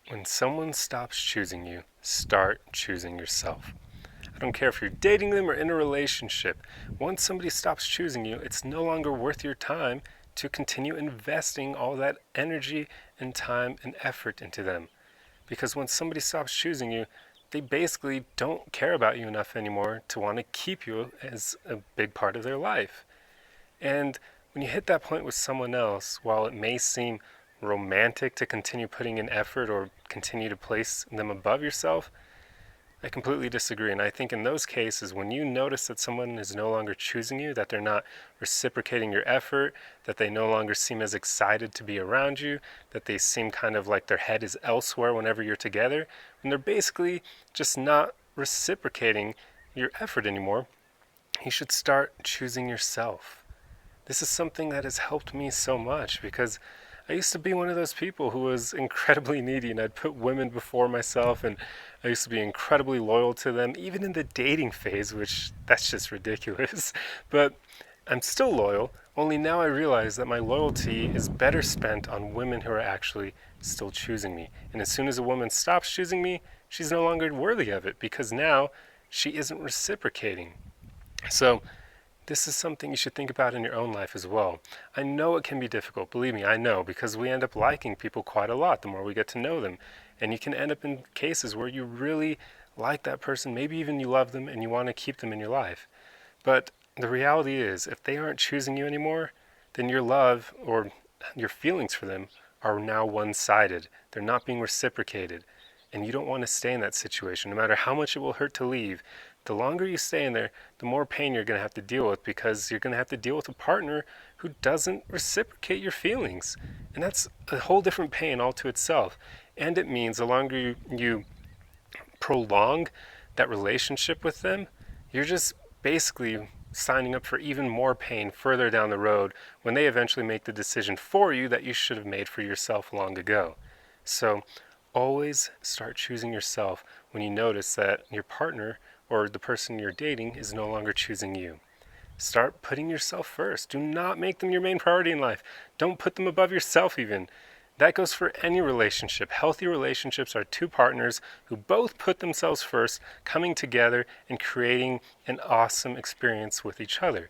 When someone stops choosing you, start choosing yourself. I don't care if you're dating them or in a relationship. Once somebody stops choosing you, it's no longer worth your time to continue investing all that energy and time and effort into them. Because when somebody stops choosing you, they basically don't care about you enough anymore to want to keep you as a big part of their life. And when you hit that point with someone else, while it may seem romantic to continue putting in effort or continue to place them above yourself, I completely disagree. And I think in those cases, when you notice that someone is no longer choosing you, that they're not reciprocating your effort, that they no longer seem as excited to be around you, that they seem kind of like their head is elsewhere whenever you're together, and they're basically just not reciprocating your effort anymore, you should start choosing yourself. This is something that has helped me so much because I used to be one of those people who was incredibly needy, and I'd put women before myself, and I used to be incredibly loyal to them, even in the dating phase, which that's just ridiculous. But I'm still loyal, only now I realize that my loyalty is better spent on women who are actually still choosing me. And as soon as a woman stops choosing me, she's no longer worthy of it because now she isn't reciprocating. So this is something you should think about in your own life as well. I know it can be difficult, believe me, I know, because we end up liking people quite a lot the more we get to know them. And you can end up in cases where you really like that person, maybe even you love them and you want to keep them in your life. But the reality is, if they aren't choosing you anymore, then your love or your feelings for them are now one-sided. They're not being reciprocated. And you don't want to stay in that situation, no matter how much it will hurt to leave. The longer you stay in there, the more pain you're going to have to deal with because you're going to have to deal with a partner who doesn't reciprocate your feelings. And that's a whole different pain all to itself. And it means the longer you prolong that relationship with them, you're just basically signing up for even more pain further down the road when they eventually make the decision for you that you should have made for yourself long ago. So always start choosing yourself when you notice that your partner or the person you're dating is no longer choosing you. Start putting yourself first. Do not make them your main priority in life. Don't put them above yourself even. That goes for any relationship. Healthy relationships are two partners who both put themselves first, coming together and creating an awesome experience with each other.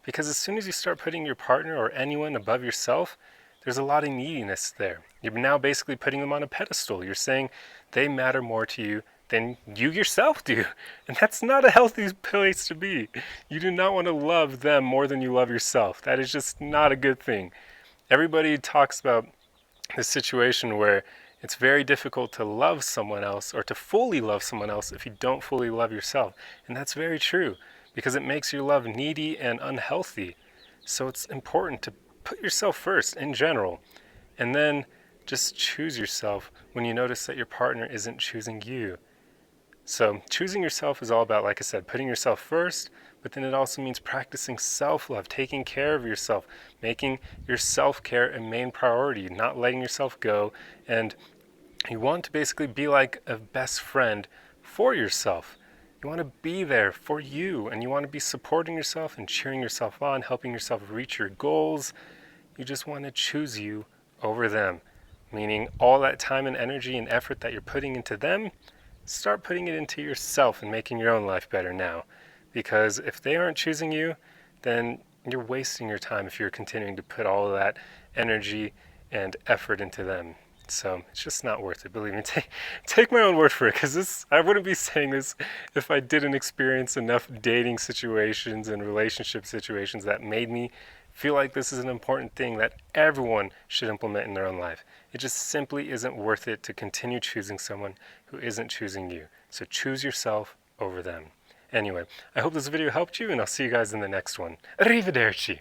Because as soon as you start putting your partner or anyone above yourself, there's a lot of neediness there. You're now basically putting them on a pedestal. You're saying they matter more to you than you yourself do. And that's not a healthy place to be. You do not want to love them more than you love yourself. That is just not a good thing. Everybody talks about this situation where it's very difficult to love someone else or to fully love someone else if you don't fully love yourself. And that's very true because it makes your love needy and unhealthy. So it's important to put yourself first in general, and then just choose yourself when you notice that your partner isn't choosing you. So choosing yourself is all about, like I said, putting yourself first, but then it also means practicing self-love, taking care of yourself, making your self-care a main priority, not letting yourself go. And you want to basically be like a best friend for yourself. You want to be there for you, and you want to be supporting yourself and cheering yourself on, helping yourself reach your goals. You just want to choose you over them, meaning all that time and energy and effort that you're putting into them, start putting it into yourself and making your own life better now. Because if they aren't choosing you, then you're wasting your time if you're continuing to put all of that energy and effort into them. So it's just not worth it. Believe me, take my own word for it, because I wouldn't be saying this if I didn't experience enough dating situations and relationship situations that made me feel like this is an important thing that everyone should implement in their own life. It just simply isn't worth it to continue choosing someone who isn't choosing you. So choose yourself over them. Anyway, I hope this video helped you, and I'll see you guys in the next one. Arrivederci!